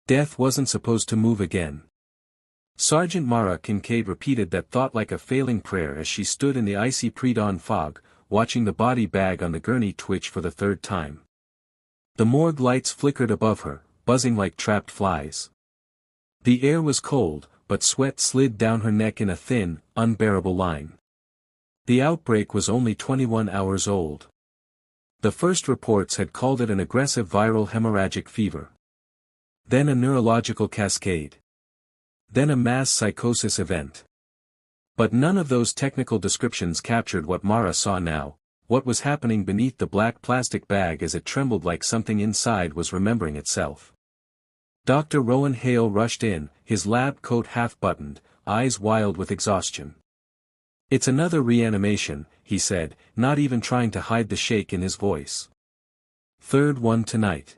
Death wasn't supposed to move again. Sergeant Mara Kincaid repeated that thought like a failing prayer as she stood in the icy pre-dawn fog, watching the body bag on the gurney twitch for the third time. The morgue lights flickered above her, buzzing like trapped flies. The air was cold, but sweat slid down her neck in a thin, unbearable line. The outbreak was only 21 hours old. The first reports had called it an aggressive viral hemorrhagic fever. Then a neurological cascade. Then a mass psychosis event. But none of those technical descriptions captured what Mara saw now, what was happening beneath the black plastic bag as it trembled like something inside was remembering itself. Dr. Rowan Hale rushed in, his lab coat half-buttoned, eyes wild with exhaustion. "It's another reanimation," he said, not even trying to hide the shake in his voice. "Third one tonight."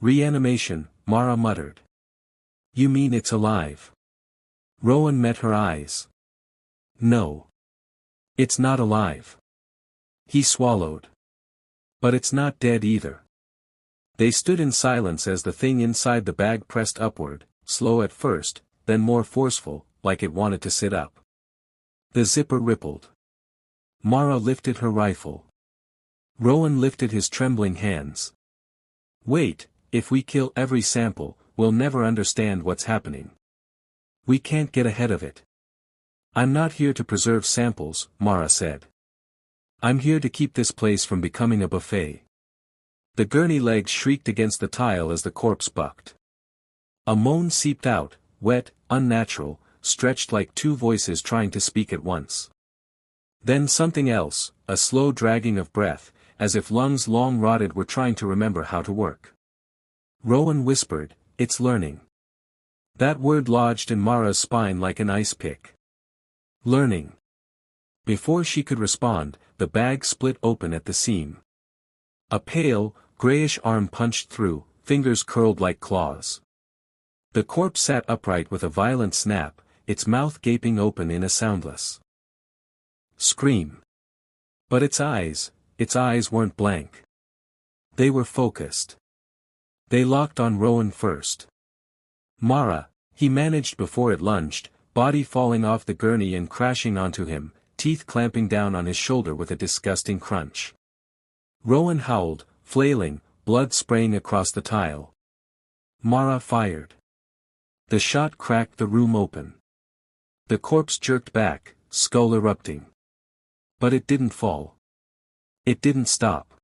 "Reanimation," Mara muttered. "You mean it's alive?" Rowan met her eyes. "No. It's not alive." He swallowed. "But it's not dead either." They stood in silence as the thing inside the bag pressed upward, slow at first, then more forceful, like it wanted to sit up. The zipper rippled. Mara lifted her rifle. Rowan lifted his trembling hands. "Wait, if we kill every sample, we'll never understand what's happening. We can't get ahead of it." "I'm not here to preserve samples," Mara said. "I'm here to keep this place from becoming a buffet." The gurney legs shrieked against the tile as the corpse bucked. A moan seeped out, wet, unnatural, stretched like two voices trying to speak at once. Then something else, a slow dragging of breath, as if lungs long rotted were trying to remember how to work. Rowan whispered, "It's learning." That word lodged in Mara's spine like an ice pick. Learning. Before she could respond, the bag split open at the seam. A pale, grayish arm punched through, fingers curled like claws. The corpse sat upright with a violent snap, its mouth gaping open in a soundless scream. But its eyes weren't blank. They were focused. They locked on Rowan first. "Mara," he managed before it lunged, body falling off the gurney and crashing onto him, teeth clamping down on his shoulder with a disgusting crunch. Rowan howled, flailing, blood spraying across the tile. Mara fired. The shot cracked the room open. The corpse jerked back, skull erupting. But it didn't fall. It didn't stop.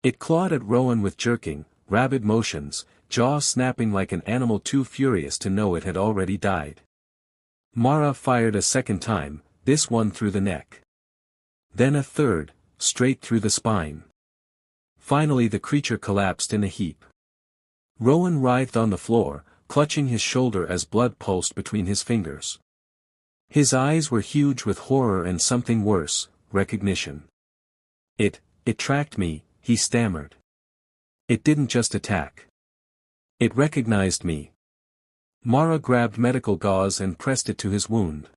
It clawed at Rowan with jerking, rabid motions, jaw snapping like an animal too furious to know it had already died. Mara fired a second time, this one through the neck. Then a third, straight through the spine. Finally the creature collapsed in a heap. Rowan writhed on the floor, clutching his shoulder as blood pulsed between his fingers. His eyes were huge with horror and something worse, recognition. It tracked me," he stammered. "It didn't just attack. It recognized me." Mara grabbed medical gauze and pressed it to his wound.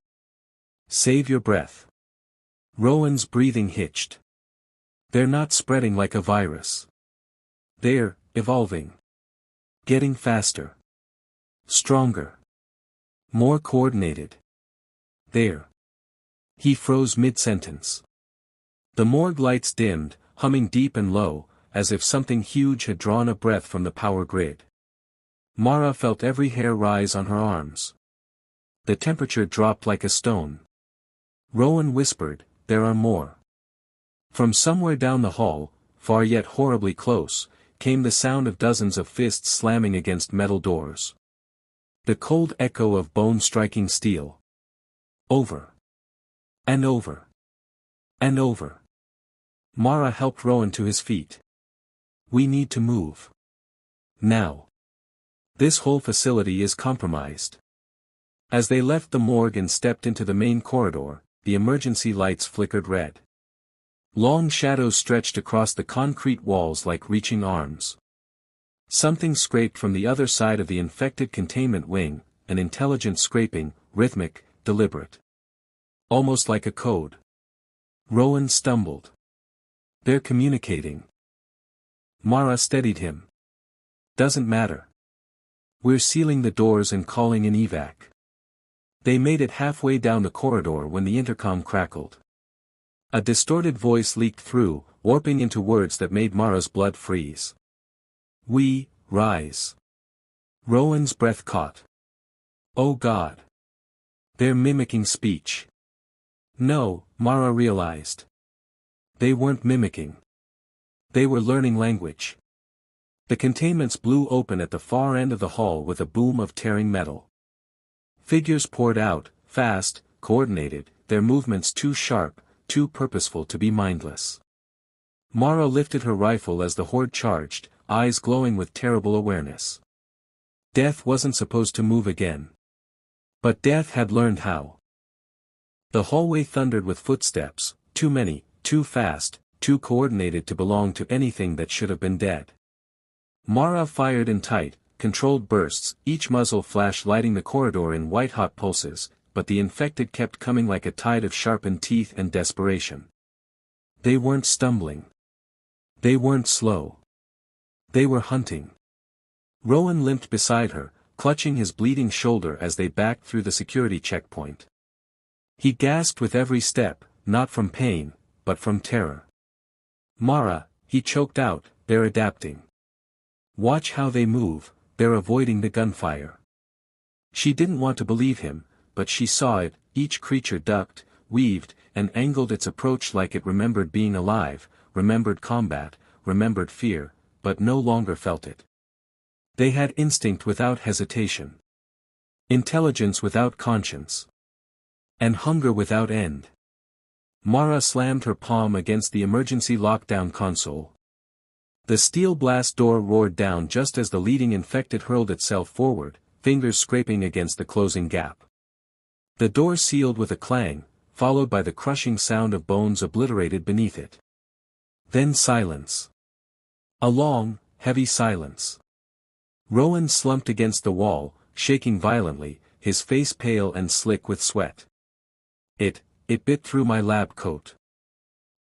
"Save your breath." Rowan's breathing hitched. "They're not spreading like a virus. They're evolving. Getting faster. Stronger. More coordinated. There." He froze mid-sentence. The morgue lights dimmed, humming deep and low, as if something huge had drawn a breath from the power grid. Mara felt every hair rise on her arms. The temperature dropped like a stone. Rowan whispered, "There are more." From somewhere down the hall, far yet horribly close, came the sound of dozens of fists slamming against metal doors. The cold echo of bone striking steel. Over. And over. And over. Mara helped Rowan to his feet. "We need to move. Now. This whole facility is compromised." As they left the morgue and stepped into the main corridor, the emergency lights flickered red. Long shadows stretched across the concrete walls like reaching arms. Something scraped from the other side of the infected containment wing, an intelligent scraping, rhythmic, deliberate. Almost like a code. Rowan stumbled. "They're communicating." Mara steadied him. "Doesn't matter. We're sealing the doors and calling in evac. They made it halfway down the corridor when the intercom crackled. A distorted voice leaked through, warping into words that made Mara's blood freeze. We, rise. Rowan's breath caught. Oh God. They're mimicking speech. No, Mara realized. They weren't mimicking. They were learning language. The containments blew open at the far end of the hall with a boom of tearing metal. Figures poured out, fast, coordinated, their movements too sharp, too purposeful to be mindless. Mara lifted her rifle as the horde charged, eyes glowing with terrible awareness. Death wasn't supposed to move again. But Death had learned how. The hallway thundered with footsteps, too many, too fast, too coordinated to belong to anything that should have been dead. Mara fired in tight, controlled bursts, each muzzle flash lighting the corridor in white-hot pulses, but the infected kept coming like a tide of sharpened teeth and desperation. They weren't stumbling. They weren't slow. They were hunting. Rowan limped beside her, clutching his bleeding shoulder as they backed through the security checkpoint. He gasped with every step, not from pain, but from terror. Mara, he choked out, they're adapting. Watch how they move, they're avoiding the gunfire. She didn't want to believe him, but she saw it, each creature ducked, weaved, and angled its approach like it remembered being alive, remembered combat, remembered fear, but no longer felt it. They had instinct without hesitation. Intelligence without conscience. And hunger without end. Mara slammed her palm against the emergency lockdown console. The steel blast door roared down just as the leading infected hurled itself forward, fingers scraping against the closing gap. The door sealed with a clang, followed by the crushing sound of bones obliterated beneath it. Then silence. A long, heavy silence. Rowan slumped against the wall, shaking violently, his face pale and slick with sweat. It bit through my lab coat.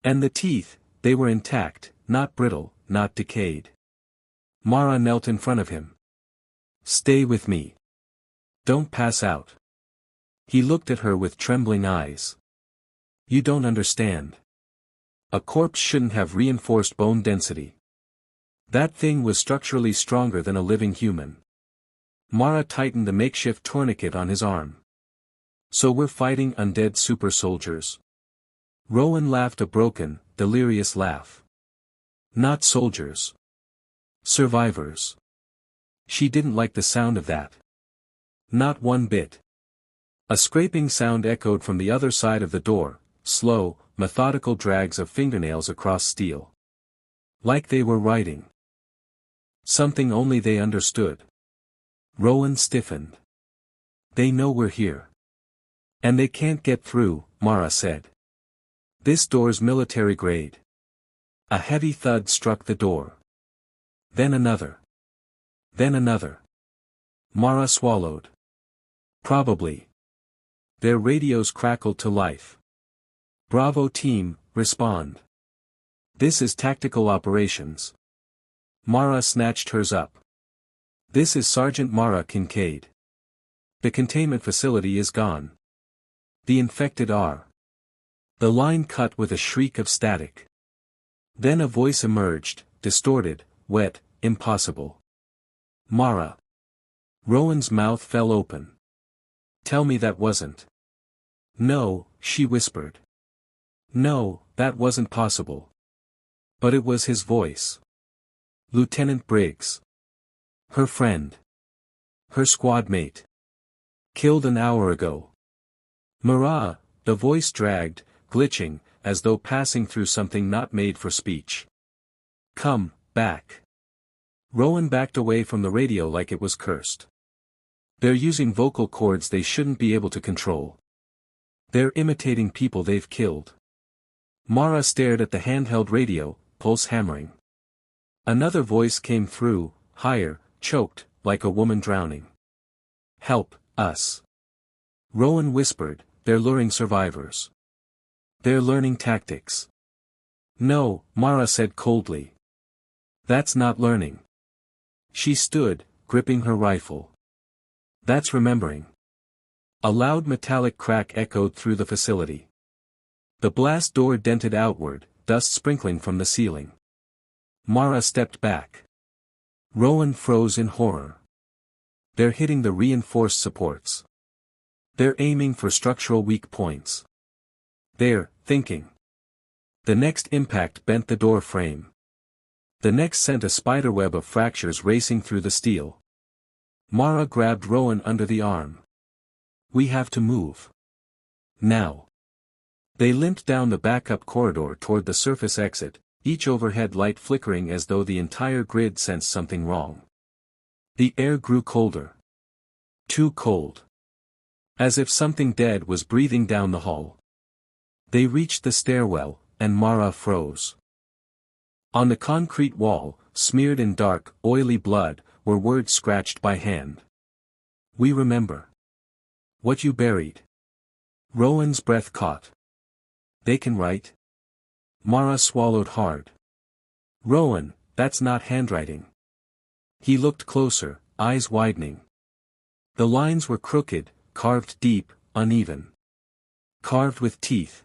And the teeth, they were intact, not brittle, not decayed. Mara knelt in front of him. Stay with me. Don't pass out. He looked at her with trembling eyes. You don't understand. A corpse shouldn't have reinforced bone density. That thing was structurally stronger than a living human. Mara tightened the makeshift tourniquet on his arm. So we're fighting undead super soldiers. Rowan laughed a broken, delirious laugh. Not soldiers. Survivors. She didn't like the sound of that. Not one bit. A scraping sound echoed from the other side of the door, slow, methodical drags of fingernails across steel. Like they were writing. Something only they understood. Rowan stiffened. They know we're here. And they can't get through, Mara said. This door's military grade. A heavy thud struck the door. Then another. Then another. Mara swallowed. Probably. Their radios crackled to life. Bravo team, respond. This is tactical operations. Mara snatched hers up. This is Sergeant Mara Kincaid. The containment facility is gone. The infected are. The line cut with a shriek of static. Then a voice emerged, distorted, wet, impossible. Mara. Rowan's mouth fell open. Tell me that wasn't. No, she whispered. No, that wasn't possible. But it was his voice. Lieutenant Briggs. Her friend. Her squad mate. Killed an hour ago. Mara, the voice dragged, glitching, as though passing through something not made for speech. Come, back. Rowan backed away from the radio like it was cursed. They're using vocal cords they shouldn't be able to control. They're imitating people they've killed. Mara stared at the handheld radio, pulse hammering. Another voice came through, higher, choked, like a woman drowning. Help, us. Rowan whispered, they're luring survivors. They're learning tactics. No, Mara said coldly. That's not learning. She stood, gripping her rifle. That's remembering. A loud metallic crack echoed through the facility. The blast door dented outward, dust sprinkling from the ceiling. Mara stepped back. Rowan froze in horror. They're hitting the reinforced supports. They're aiming for structural weak points. They're thinking. The next impact bent the door frame. The next sent a spiderweb of fractures racing through the steel. Mara grabbed Rowan under the arm. We have to move. Now. They limped down the backup corridor toward the surface exit, each overhead light flickering as though the entire grid sensed something wrong. The air grew colder. Too cold. As if something dead was breathing down the hall. They reached the stairwell, and Mara froze. On the concrete wall, smeared in dark, oily blood, were words scratched by hand. We remember. What you buried. Rowan's breath caught. They can write? Mara swallowed hard. Rowan, that's not handwriting. He looked closer, eyes widening. The lines were crooked, carved deep, uneven. Carved with teeth.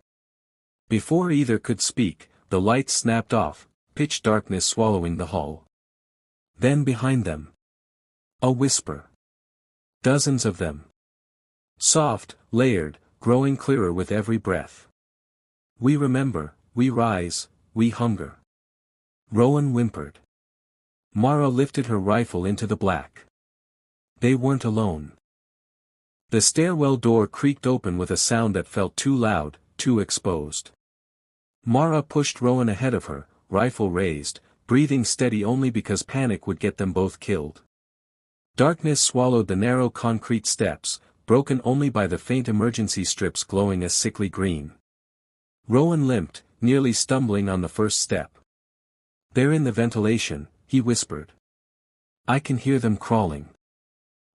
Before either could speak, the lights snapped off, pitch darkness swallowing the hall. Then behind them. A whisper. Dozens of them. Soft, layered, growing clearer with every breath. We remember, we rise, we hunger. Rowan whimpered. Mara lifted her rifle into the black. They weren't alone. The stairwell door creaked open with a sound that felt too loud, too exposed. Mara pushed Rowan ahead of her, rifle raised, breathing steady only because panic would get them both killed. Darkness swallowed the narrow concrete steps, broken only by the faint emergency strips glowing a sickly green. Rowan limped, nearly stumbling on the first step. They're in the ventilation, he whispered. I can hear them crawling.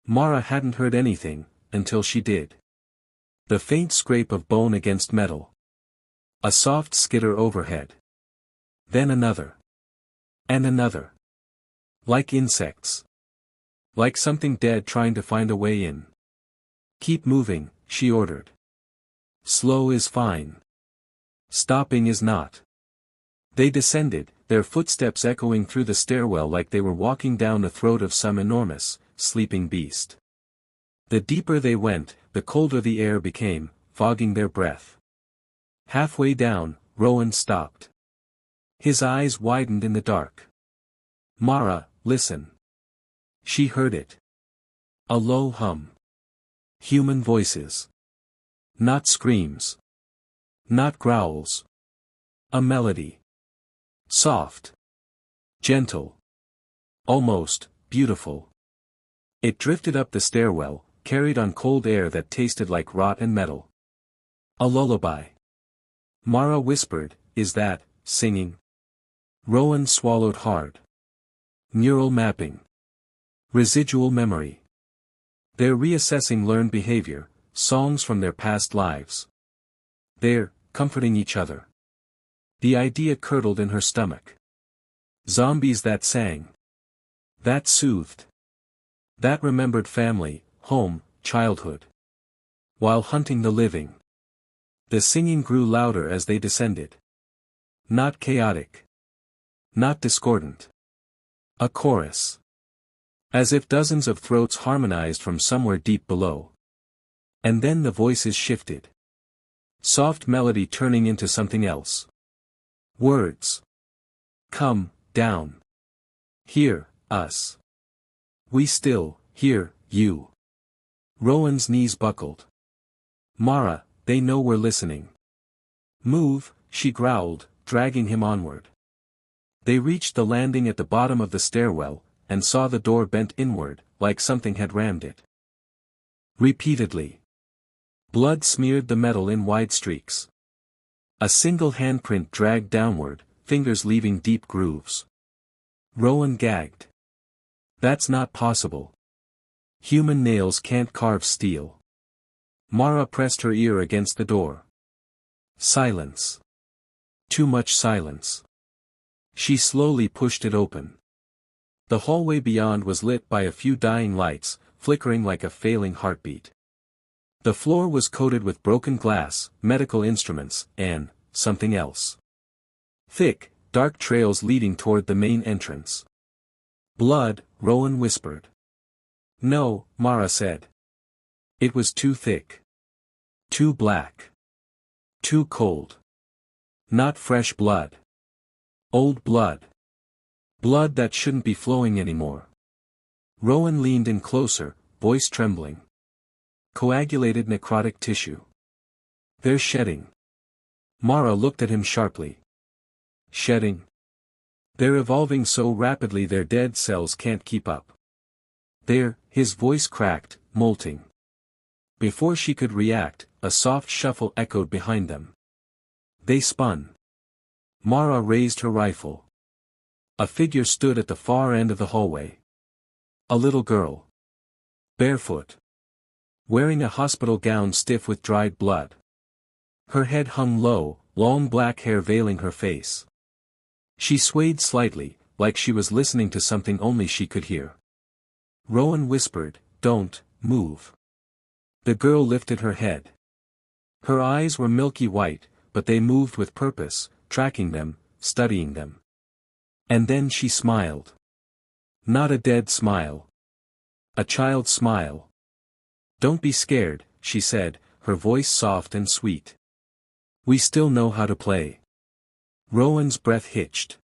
Mara hadn't heard anything, until she did. The faint scrape of bone against metal. A soft skitter overhead. Then another. And another. Like insects. Like something dead trying to find a way in. Keep moving, she ordered. Slow is fine. Stopping is not. They descended, their footsteps echoing through the stairwell like they were walking down the throat of some enormous, sleeping beast. The deeper they went, the colder the air became, fogging their breath. Halfway down, Rowan stopped. His eyes widened in the dark. Mara, listen. She heard it. A low hum. Human voices. Not screams. Not growls. A melody. Soft. Gentle. Almost, beautiful. It drifted up the stairwell, carried on cold air that tasted like rot and metal. A lullaby. Mara whispered, is that, singing? Rowan swallowed hard. Neural mapping. Residual memory. They're reassessing learned behavior, songs from their past lives. They're comforting each other. The idea curdled in her stomach. Zombies that sang. That soothed. That remembered family, home, childhood. While hunting the living. The singing grew louder as they descended. Not chaotic. Not discordant. A chorus. As if dozens of throats harmonized from somewhere deep below. And then the voices shifted. Soft melody turning into something else. Words. Come, down. Hear, us. We still, hear, you. Rowan's knees buckled. Mara, they know we're listening. Move, she growled, dragging him onward. They reached the landing at the bottom of the stairwell, and saw the door bent inward, like something had rammed it. Repeatedly. Blood smeared the metal in wide streaks. A single handprint dragged downward, fingers leaving deep grooves. Rowan gagged. That's not possible. Human nails can't carve steel. Mara pressed her ear against the door. Silence. Too much silence. She slowly pushed it open. The hallway beyond was lit by a few dying lights, flickering like a failing heartbeat. The floor was coated with broken glass, medical instruments, and something else. Thick, dark trails leading toward the main entrance. Blood, Rowan whispered. No, Mara said. It was too thick. Too black. Too cold. Not fresh blood. Old blood. Blood that shouldn't be flowing anymore. Rowan leaned in closer, voice trembling. Coagulated necrotic tissue. They're shedding. Mara looked at him sharply. Shedding? They're evolving so rapidly their dead cells can't keep up. His voice cracked, molting. Before she could react, a soft shuffle echoed behind them. They spun. Mara raised her rifle. A figure stood at the far end of the hallway. A little girl. Barefoot. Wearing a hospital gown stiff with dried blood. Her head hung low, long black hair veiling her face. She swayed slightly, like she was listening to something only she could hear. Rowan whispered, "Don't move." The girl lifted her head. Her eyes were milky white, but they moved with purpose, tracking them, studying them. And then she smiled. Not a dead smile. A child's smile. "Don't be scared," she said, her voice soft and sweet. "We still know how to play." Rowan's breath hitched.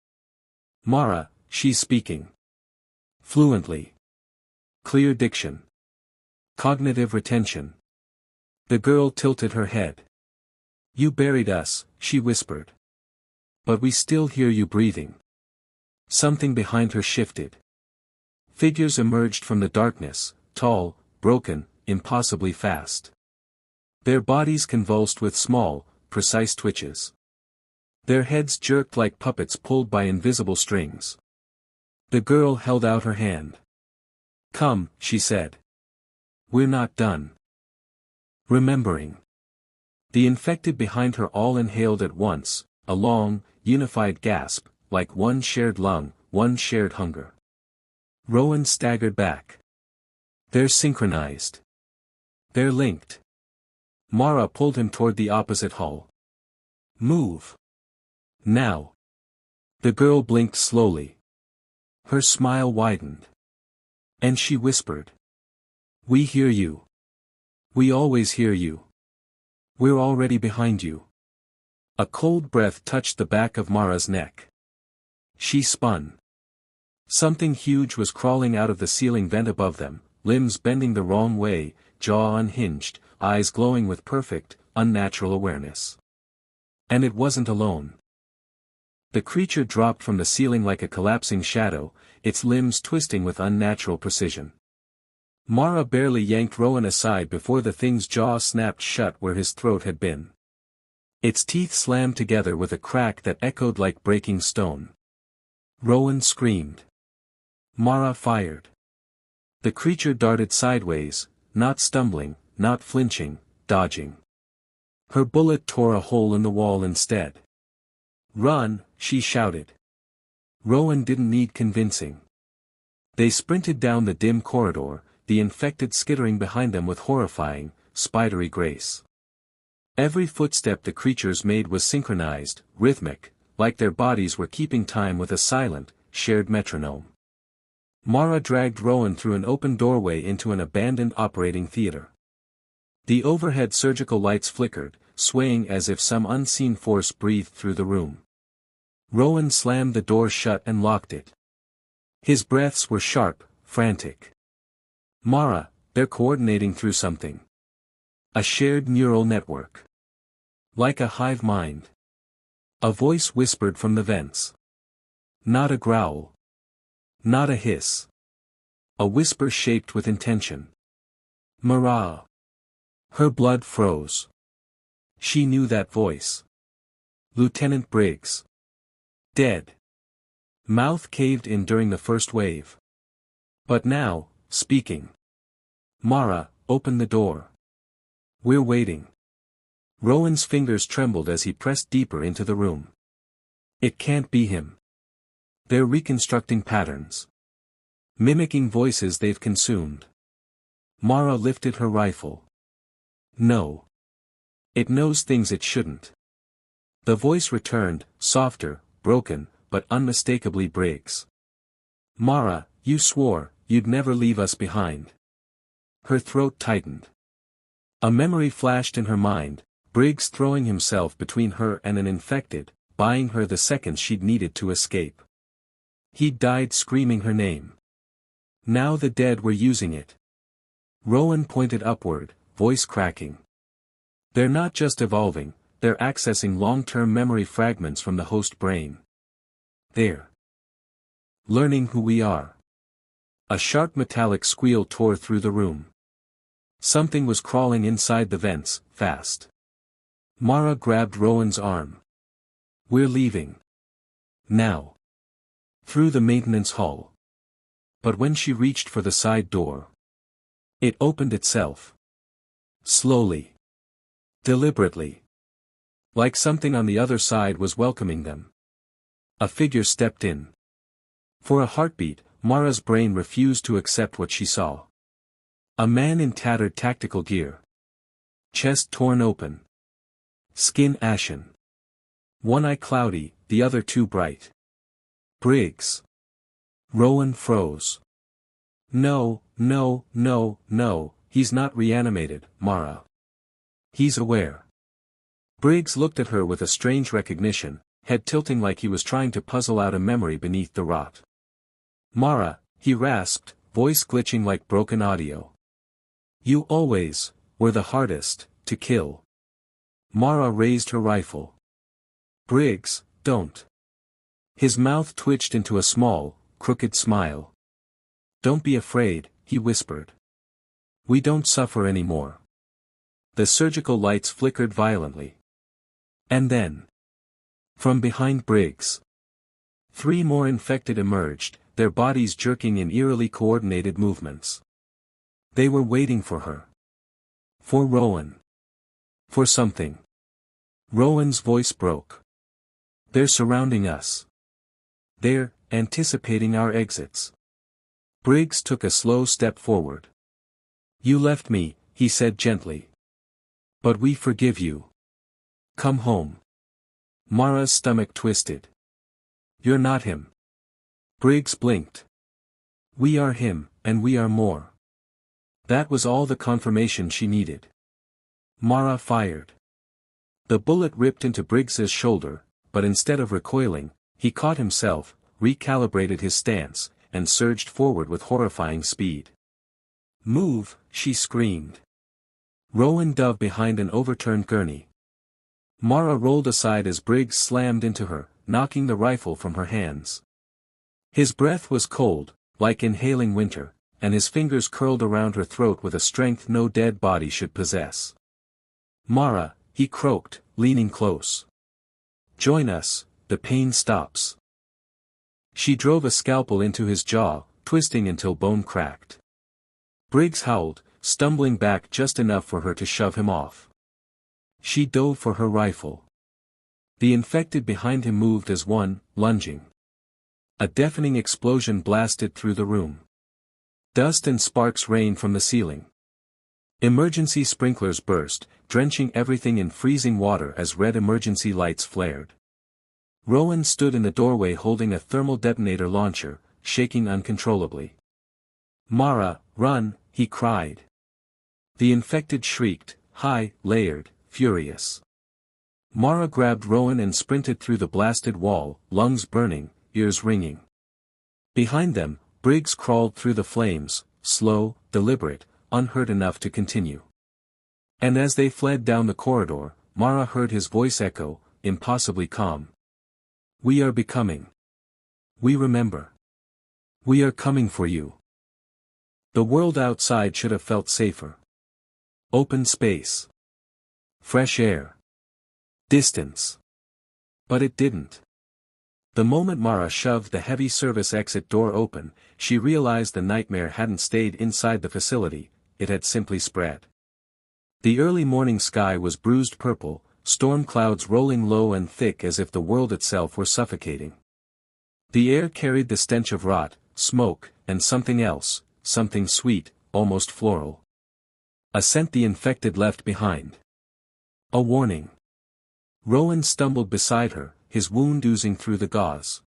"Mara, she's speaking. Fluently. Clear diction. Cognitive retention." The girl tilted her head. "You buried us," she whispered. "But we still hear you breathing." Something behind her shifted. Figures emerged from the darkness, tall, broken, impossibly fast. Their bodies convulsed with small, precise twitches. Their heads jerked like puppets pulled by invisible strings. The girl held out her hand. "Come," she said. "We're not done." Remembering. The infected behind her all inhaled at once, a long, unified gasp, like one shared lung, one shared hunger. Rowan staggered back. "They're synchronized. They're linked." Mara pulled him toward the opposite hall. "Move. Now." The girl blinked slowly. Her smile widened. And she whispered. "We hear you. We always hear you. We're already behind you." A cold breath touched the back of Mara's neck. She spun. Something huge was crawling out of the ceiling vent above them, limbs bending the wrong way, jaw unhinged, eyes glowing with perfect, unnatural awareness. And it wasn't alone. The creature dropped from the ceiling like a collapsing shadow, its limbs twisting with unnatural precision. Mara barely yanked Rowan aside before the thing's jaw snapped shut where his throat had been. Its teeth slammed together with a crack that echoed like breaking stone. Rowan screamed. Mara fired. The creature darted sideways, not stumbling, not flinching, dodging. Her bullet tore a hole in the wall instead. "Run," she shouted. Rowan didn't need convincing. They sprinted down the dim corridor, the infected skittering behind them with horrifying, spidery grace. Every footstep the creatures made was synchronized, rhythmic, like their bodies were keeping time with a silent, shared metronome. Mara dragged Rowan through an open doorway into an abandoned operating theater. The overhead surgical lights flickered, swaying as if some unseen force breathed through the room. Rowan slammed the door shut and locked it. His breaths were sharp, frantic. "Mara, they're coordinating through something. A shared neural network. Like a hive mind." A voice whispered from the vents. Not a growl. Not a hiss. A whisper shaped with intention. "Mara." Her blood froze. She knew that voice. Lieutenant Briggs. Dead. Mouth caved in during the first wave. But now, speaking. "Mara, open the door. We're waiting." Rowan's fingers trembled as he pressed deeper into the room. It can't be him. They're reconstructing patterns. Mimicking voices they've consumed. Mara lifted her rifle. No. It knows things it shouldn't. The voice returned, softer, broken, but unmistakably Briggs. Mara, you swore, you'd never leave us behind. Her throat tightened. A memory flashed in her mind, Briggs throwing himself between her and an infected, buying her the seconds she'd needed to escape. He'd died screaming her name. Now the dead were using it. Rowan pointed upward, voice cracking. They're not just evolving, they're accessing long-term memory fragments from the host brain. They're learning who we are. A sharp metallic squeal tore through the room. Something was crawling inside the vents, fast. Mara grabbed Rowan's arm. We're leaving. Now. Through the maintenance hall. But when she reached for the side door, it opened itself. Slowly. Deliberately. Like something on the other side was welcoming them. A figure stepped in. For a heartbeat, Mara's brain refused to accept what she saw. A man in tattered tactical gear. Chest torn open. Skin ashen. One eye cloudy, the other too bright. Briggs. Rowan froze. No, no, no, no, he's not reanimated, Mara. He's aware. Briggs looked at her with a strange recognition, head tilting like he was trying to puzzle out a memory beneath the rot. Mara, he rasped, voice glitching like broken audio. You always were the hardest to kill. Mara raised her rifle. Briggs, don't. His mouth twitched into a small, crooked smile. Don't be afraid, he whispered. We don't suffer anymore. The surgical lights flickered violently. And then, from behind Briggs, 3 more infected emerged, their bodies jerking in eerily coordinated movements. They were waiting for her. For Rowan. For something. Rowan's voice broke. They're surrounding us. They're anticipating our exits. Briggs took a slow step forward. You left me, he said gently. But we forgive you. Come home. Mara's stomach twisted. You're not him. Briggs blinked. We are him, and we are more. That was all the confirmation she needed. Mara fired. The bullet ripped into Briggs's shoulder, but instead of recoiling, he caught himself, recalibrated his stance, and surged forward with horrifying speed. Move, she screamed. Rowan dove behind an overturned gurney. Mara rolled aside as Briggs slammed into her, knocking the rifle from her hands. His breath was cold, like inhaling winter, and his fingers curled around her throat with a strength no dead body should possess. Mara, he croaked, leaning close. Join us, the pain stops. She drove a scalpel into his jaw, twisting until bone cracked. Briggs howled, stumbling back just enough for her to shove him off. She dove for her rifle. The infected behind him moved as one, lunging. A deafening explosion blasted through the room. Dust and sparks rained from the ceiling. Emergency sprinklers burst, drenching everything in freezing water as red emergency lights flared. Rowan stood in the doorway holding a thermal detonator launcher, shaking uncontrollably. Mara, run, he cried. The infected shrieked, high, layered, furious. Mara grabbed Rowan and sprinted through the blasted wall, lungs burning, ears ringing. Behind them, Briggs crawled through the flames, slow, deliberate, unhurt enough to continue. And as they fled down the corridor, Mara heard his voice echo, impossibly calm. We are becoming. We remember. We are coming for you. The world outside should have felt safer. Open space. Fresh air. Distance. But it didn't. The moment Mara shoved the heavy service exit door open, she realized the nightmare hadn't stayed inside the facility, it had simply spread. The early morning sky was bruised purple, storm clouds rolling low and thick as if the world itself were suffocating. The air carried the stench of rot, smoke, and something else, something sweet, almost floral. A scent the infected left behind. A warning. Rowan stumbled beside her, his wound oozing through the gauze.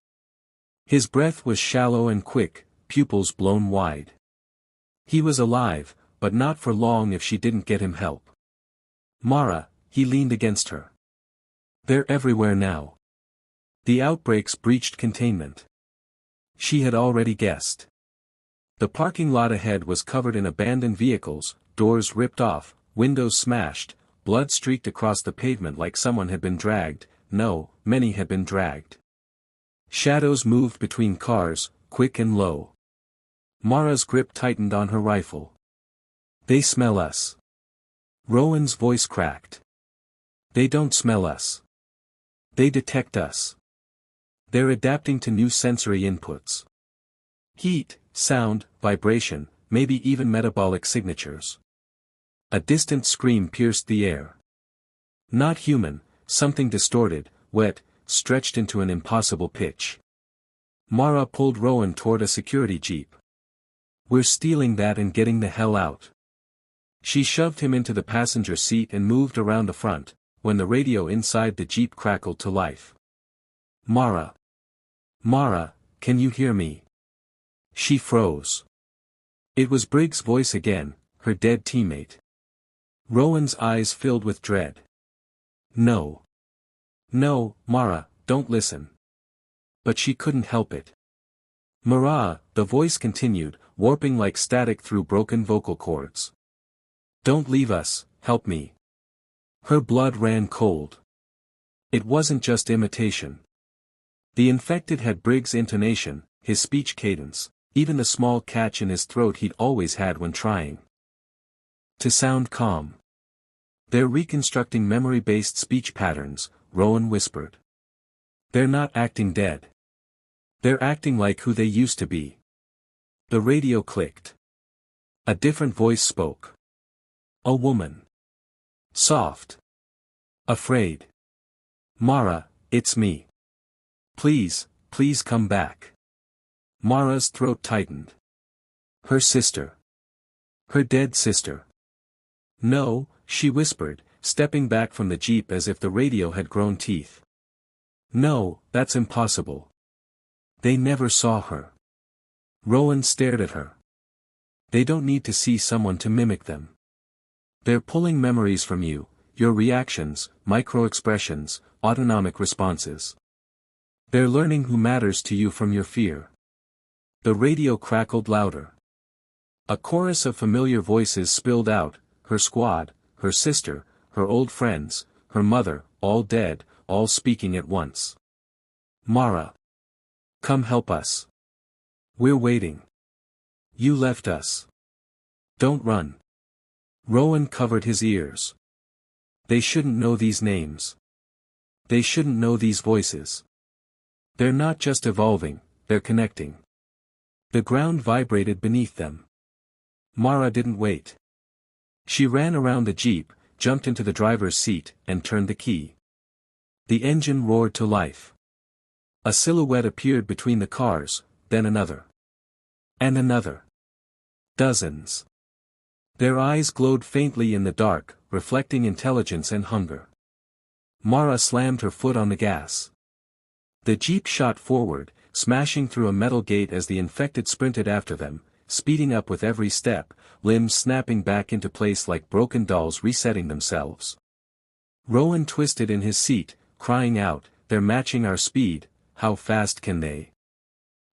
His breath was shallow and quick, pupils blown wide. He was alive, but not for long if she didn't get him help. Mara, he leaned against her. They're everywhere now. The outbreaks breached containment. She had already guessed. The parking lot ahead was covered in abandoned vehicles, doors ripped off, windows smashed, blood streaked across the pavement like someone had been dragged, no, many had been dragged. Shadows moved between cars, quick and low. Mara's grip tightened on her rifle. They smell us. Rowan's voice cracked. They don't smell us. They detect us. They're adapting to new sensory inputs. Heat, sound, vibration, maybe even metabolic signatures. A distant scream pierced the air. Not human, something distorted, wet, stretched into an impossible pitch. Mara pulled Rowan toward a security jeep. We're stealing that and getting the hell out. She shoved him into the passenger seat and moved around the front, when the radio inside the jeep crackled to life. Mara. Mara, can you hear me? She froze. It was Briggs' voice again, her dead teammate. Rowan's eyes filled with dread. No. No, Mara, don't listen. But she couldn't help it. Mara, the voice continued, warping like static through broken vocal cords. Don't leave us, help me. Her blood ran cold. It wasn't just imitation. The infected had Briggs' intonation, his speech cadence, even the small catch in his throat he'd always had when trying to sound calm. They're reconstructing memory-based speech patterns, Rowan whispered. They're not acting dead. They're acting like who they used to be. The radio clicked. A different voice spoke. A woman. Soft. Afraid. Mara, it's me. Please, please come back. Mara's throat tightened. Her sister. Her dead sister. No, she whispered, stepping back from the jeep as if the radio had grown teeth. No, that's impossible. They never saw her. Rowan stared at her. They don't need to see someone to mimic them. They're pulling memories from you, your reactions, micro-expressions, autonomic responses. They're learning who matters to you from your fear. The radio crackled louder. A chorus of familiar voices spilled out, her squad, her sister, her old friends, her mother, all dead, all speaking at once. Mara. Come help us. We're waiting. You left us. Don't run. Rowan covered his ears. They shouldn't know these names. They shouldn't know these voices. They're not just evolving, they're connecting. The ground vibrated beneath them. Mara didn't wait. She ran around the jeep, jumped into the driver's seat, and turned the key. The engine roared to life. A silhouette appeared between the cars, then another. And another. Dozens. Their eyes glowed faintly in the dark, reflecting intelligence and hunger. Mara slammed her foot on the gas. The jeep shot forward, smashing through a metal gate as the infected sprinted after them, speeding up with every step, limbs snapping back into place like broken dolls resetting themselves. Rowan twisted in his seat, crying out, "They're matching our speed, how fast can they?"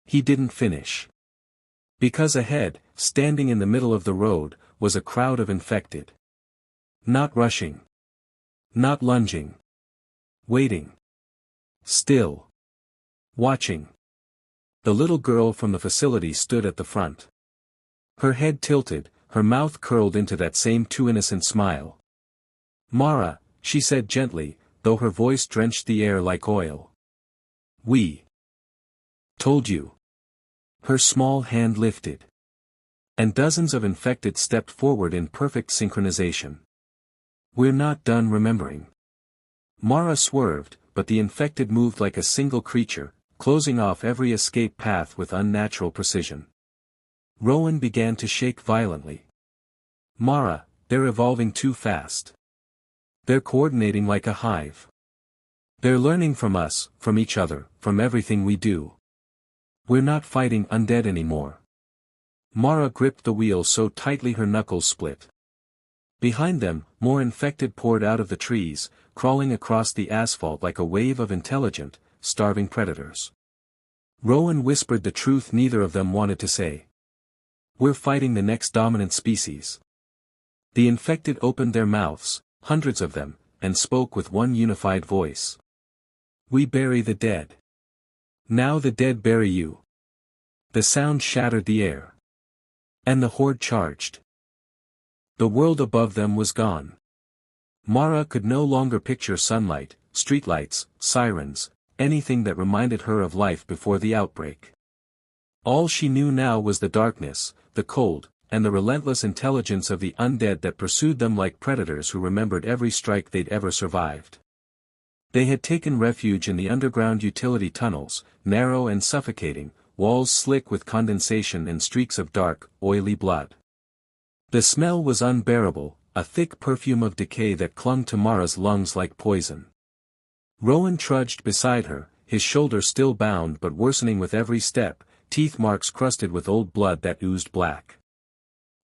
He didn't finish. Because ahead, standing in the middle of the road, was a crowd of infected. Not rushing. Not lunging. Waiting. Still. Watching. The little girl from the facility stood at the front. Her head tilted, her mouth curled into that same too innocent smile. "Mara," she said gently, though her voice drenched the air like oil. "We told you." Her small hand lifted. And dozens of infected stepped forward in perfect synchronization. "We're not done remembering." Mara swerved, but the infected moved like a single creature, closing off every escape path with unnatural precision. Rowan began to shake violently. "Mara, They're evolving too fast. They're coordinating like a hive. They're learning from us, from each other, from everything we do. We're not fighting undead anymore. Mara gripped the wheel so tightly her knuckles split. Behind them, more infected poured out of the trees, crawling across the asphalt like a wave of intelligent, starving predators. Rowan whispered the truth neither of them wanted to say. We're fighting the next dominant species. The infected opened their mouths, hundreds of them, and spoke with one unified voice. We bury the dead. Now the dead bury you. The sound shattered the air. And the horde charged. The world above them was gone. Mara could no longer picture sunlight, streetlights, sirens, anything that reminded her of life before the outbreak. All she knew now was the darkness, the cold, and the relentless intelligence of the undead that pursued them like predators who remembered every strike they'd ever survived. They had taken refuge in the underground utility tunnels, narrow and suffocating, walls slick with condensation and streaks of dark, oily blood. The smell was unbearable, a thick perfume of decay that clung to Mara's lungs like poison. Rowan trudged beside her, his shoulder still bound but worsening with every step, teeth marks crusted with old blood that oozed black.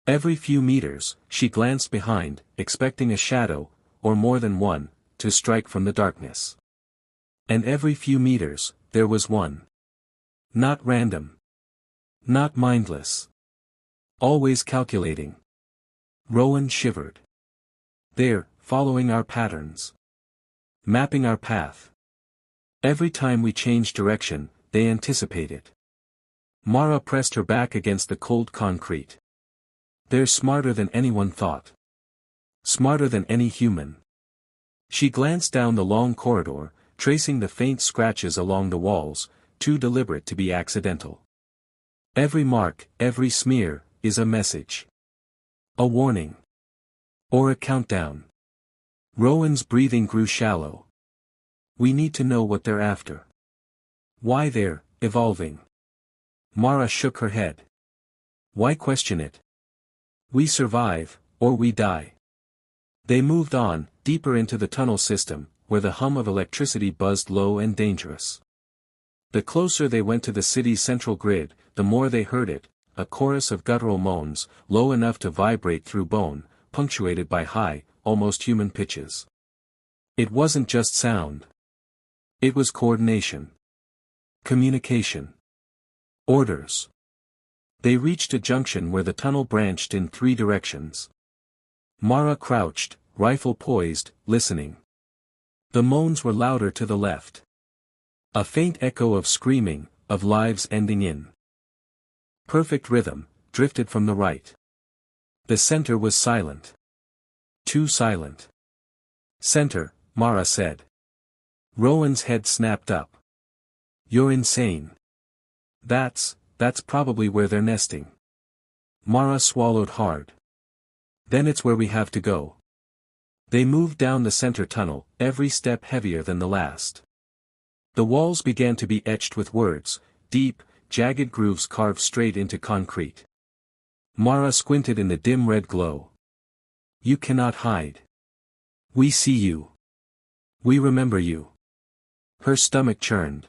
Every few meters, she glanced behind, expecting a shadow, or more than one, to strike from the darkness. And every few meters, there was one. Not random. Not mindless. Always calculating. Rowan shivered. They're following our patterns. Mapping our path. Every time we change direction, they anticipate it. Mara pressed her back against the cold concrete. They're smarter than anyone thought. Smarter than any human. She glanced down the long corridor, tracing the faint scratches along the walls, too deliberate to be accidental. Every mark, every smear, is a message. A warning. Or a countdown. Rowan's breathing grew shallow. We need to know what they're after. Why they're evolving. Mara shook her head. Why question it? We survive, or we die. They moved on, deeper into the tunnel system, where the hum of electricity buzzed low and dangerous. The closer they went to the city's central grid, the more they heard it, a chorus of guttural moans, low enough to vibrate through bone, punctuated by high, almost human pitches. It wasn't just sound. It was coordination. Communication. Orders. They reached a junction where the tunnel branched in 3 directions. Mara crouched, rifle poised, listening. The moans were louder to the left. A faint echo of screaming, of lives ending in perfect rhythm, drifted from the right. The center was silent. Too silent. Center, Mara said. Rowan's head snapped up. You're insane. That's probably where they're nesting. Mara swallowed hard. Then it's where we have to go. They moved down the center tunnel, every step heavier than the last. The walls began to be etched with words, deep, jagged grooves carved straight into concrete. Mara squinted in the dim red glow. You cannot hide. We see you. We remember you. Her stomach churned.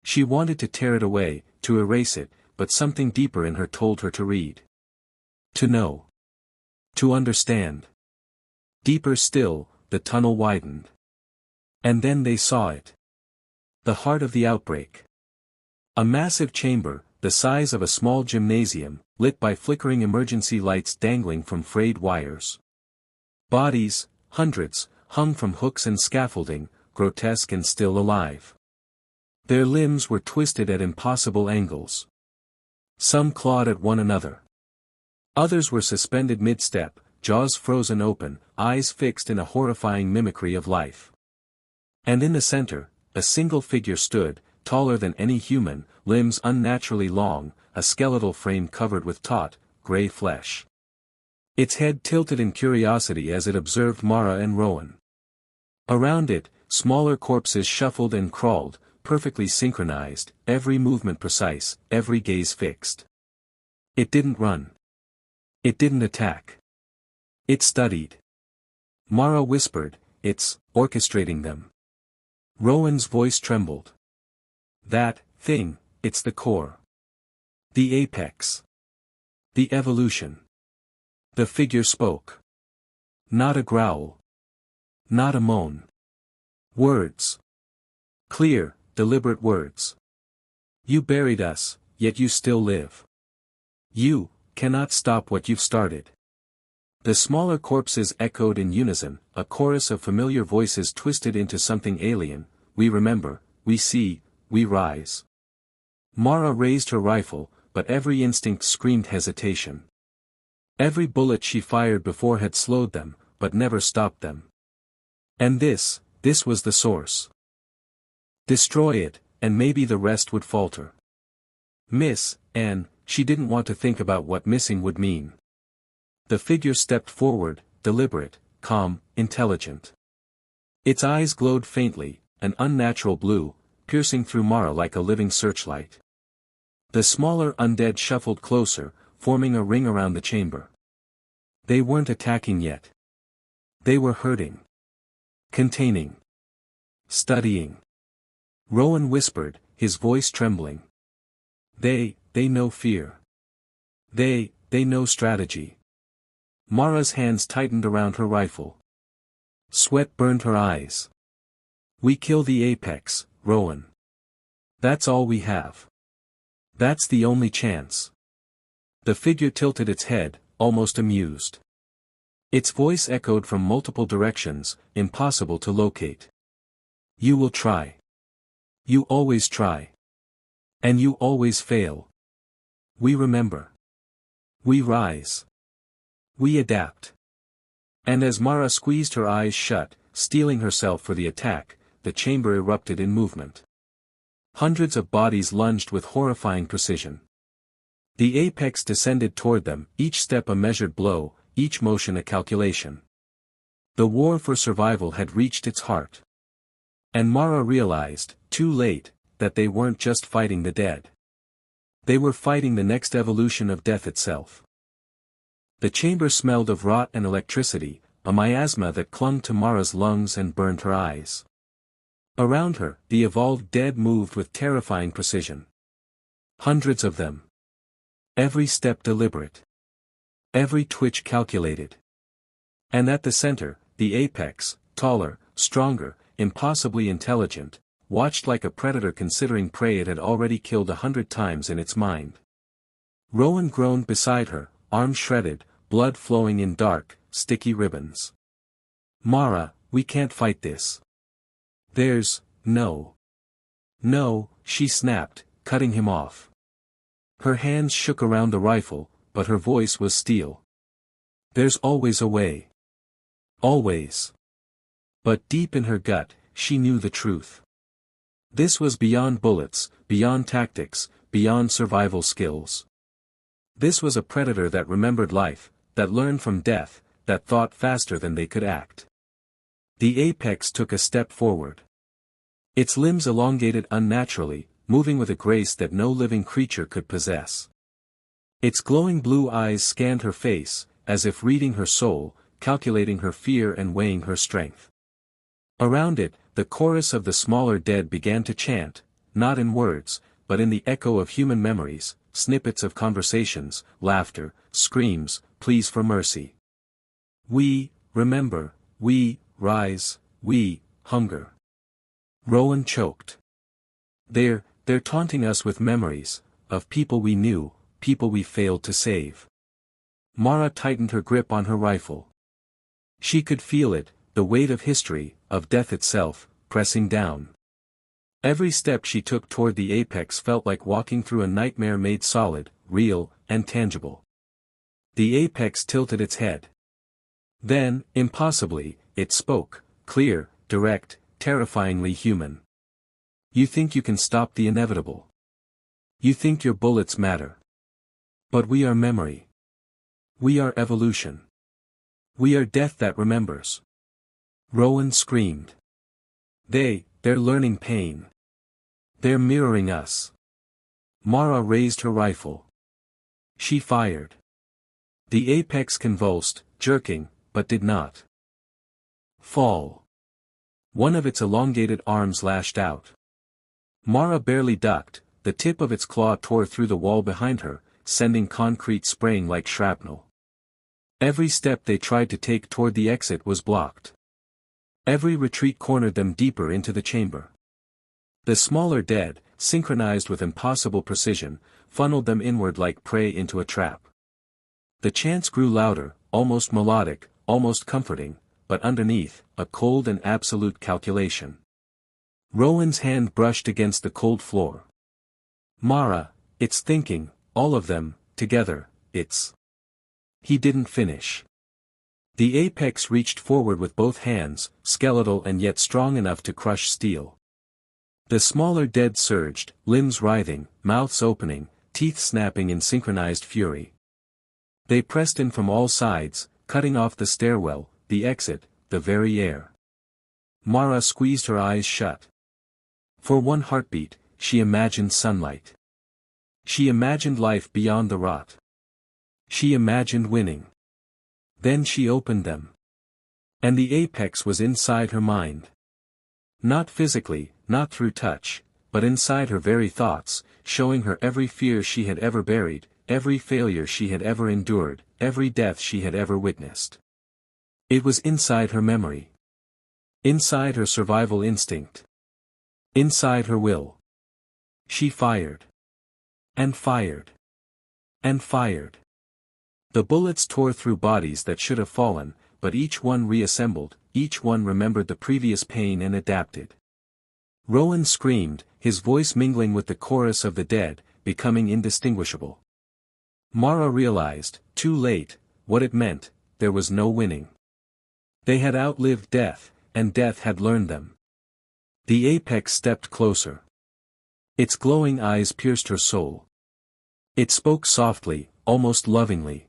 She wanted to tear it away, to erase it, but something deeper in her told her to read. To know. To understand. Deeper still, the tunnel widened. And then they saw it. The heart of the outbreak. A massive chamber, the size of a small gymnasium, lit by flickering emergency lights dangling from frayed wires. Bodies, hundreds, hung from hooks and scaffolding, grotesque and still alive. Their limbs were twisted at impossible angles. Some clawed at one another. Others were suspended mid-step, jaws frozen open, eyes fixed in a horrifying mimicry of life. And in the center, a single figure stood, taller than any human, limbs unnaturally long, a skeletal frame covered with taut, gray flesh. Its head tilted in curiosity as it observed Mara and Rowan. Around it, smaller corpses shuffled and crawled, perfectly synchronized, every movement precise, every gaze fixed. It didn't run. It didn't attack. It studied. Mara whispered, "It's orchestrating them." Rowan's voice trembled. "That thing, it's the core. The apex. The evolution." The figure spoke. Not a growl. Not a moan. Words. Clear, deliberate words. "You buried us, yet you still live. You cannot stop what you've started." The smaller corpses echoed in unison, a chorus of familiar voices twisted into something alien. "We remember, we see, we rise." Mara raised her rifle, but every instinct screamed hesitation. Every bullet she fired before had slowed them, but never stopped them. And this was the source. Destroy it, and maybe the rest would falter. Miss, and she didn't want to think about what missing would mean. The figure stepped forward, deliberate, calm, intelligent. Its eyes glowed faintly, an unnatural blue, piercing through Mara like a living searchlight. The smaller undead shuffled closer, forming a ring around the chamber. They weren't attacking yet. They were hurting. Containing. Studying. Rowan whispered, his voice trembling. They know fear. They know strategy." Mara's hands tightened around her rifle. Sweat burned her eyes. "We kill the apex, Rowan. That's all we have. That's the only chance." The figure tilted its head, almost amused. Its voice echoed from multiple directions, impossible to locate. "You will try. You always try. And you always fail. We remember. We rise. We adapt." And as Mara squeezed her eyes shut, steeling herself for the attack, the chamber erupted in movement. Hundreds of bodies lunged with horrifying precision. The apex descended toward them, each step a measured blow, each motion a calculation. The war for survival had reached its heart. And Mara realized, too late, that they weren't just fighting the dead. They were fighting the next evolution of death itself. The chamber smelled of rot and electricity, a miasma that clung to Mara's lungs and burned her eyes. Around her, the evolved dead moved with terrifying precision. Hundreds of them. Every step deliberate. Every twitch calculated. And at the center, the apex, taller, stronger, impossibly intelligent, watched like a predator considering prey it had already killed 100 times in its mind. Rowan groaned beside her, arms shredded, blood flowing in dark, sticky ribbons. "Mara, we can't fight this. There's no, she snapped, cutting him off. Her hands shook around the rifle, but her voice was steel. "There's always a way. Always." But deep in her gut, she knew the truth. This was beyond bullets, beyond tactics, beyond survival skills. This was a predator that remembered life, that learned from death, that thought faster than they could act. The apex took a step forward. Its limbs elongated unnaturally, moving with a grace that no living creature could possess. Its glowing blue eyes scanned her face, as if reading her soul, calculating her fear and weighing her strength. Around it, the chorus of the smaller dead began to chant, not in words, but in the echo of human memories, snippets of conversations, laughter, screams, pleas for mercy. "We remember, we rise, we hunger." Rowan choked. They're taunting us with memories, of people we knew, people we failed to save. Mara tightened her grip on her rifle. She could feel it, the weight of history, of death itself, pressing down. Every step she took toward the apex felt like walking through a nightmare made solid, real, and tangible. The apex tilted its head. Then, impossibly, it spoke, clear, direct, terrifyingly human. "You think you can stop the inevitable. You think your bullets matter. But we are memory. We are evolution. We are death that remembers." Rowan screamed. They're learning pain. They're mirroring us." Mara raised her rifle. She fired. The apex convulsed, jerking, but did not fall. One of its elongated arms lashed out. Mara barely ducked, the tip of its claw tore through the wall behind her, sending concrete spraying like shrapnel. Every step they tried to take toward the exit was blocked. Every retreat cornered them deeper into the chamber. The smaller dead, synchronized with impossible precision, funneled them inward like prey into a trap. The chants grew louder, almost melodic, almost comforting, but underneath, a cold and absolute calculation. Rowan's hand brushed against the cold floor. Mara, it's thinking, all of them, together, it's... He didn't finish. The apex reached forward with both hands, skeletal and yet strong enough to crush steel. The smaller dead surged, limbs writhing, mouths opening, teeth snapping in synchronized fury. They pressed in from all sides, cutting off the stairwell, the exit, the very air. Mara squeezed her eyes shut. For one heartbeat, she imagined sunlight. She imagined life beyond the rot. She imagined winning. Then she opened them. And the apex was inside her mind. Not physically, not through touch, but inside her very thoughts, showing her every fear she had ever buried, every failure she had ever endured, every death she had ever witnessed. It was inside her memory. Inside her survival instinct. Inside her will. She fired. And fired. And fired. The bullets tore through bodies that should have fallen, but each one reassembled, each one remembered the previous pain and adapted. Rowan screamed, his voice mingling with the chorus of the dead, becoming indistinguishable. Mara realized, too late, what it meant: there was no winning. They had outlived death, and death had learned them. The apex stepped closer. Its glowing eyes pierced her soul. It spoke softly, almost lovingly.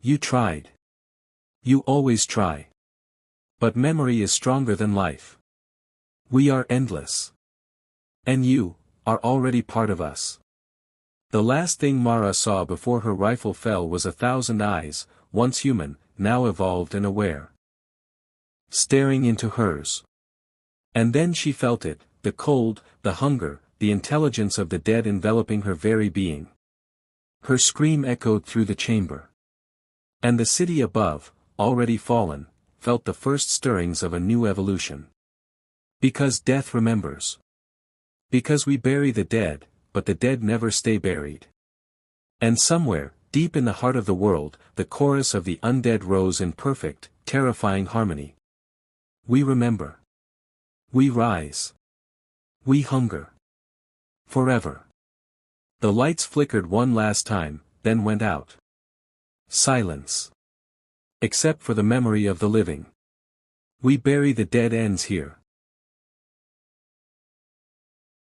You tried. You always try. But memory is stronger than life. We are endless. And you are already part of us. The last thing Mara saw before her rifle fell was 1,000 eyes, once human, now evolved and aware, staring into hers. And then she felt it, the cold, the hunger, the intelligence of the dead enveloping her very being. Her scream echoed through the chamber. And the city above, already fallen, felt the first stirrings of a new evolution. Because death remembers. Because we bury the dead, but the dead never stay buried. And somewhere, deep in the heart of the world, the chorus of the undead rose in perfect, terrifying harmony. We remember. We rise. We hunger. Forever. The lights flickered one last time, then went out. Silence. Except for the memory of the living. We bury the dead ends here.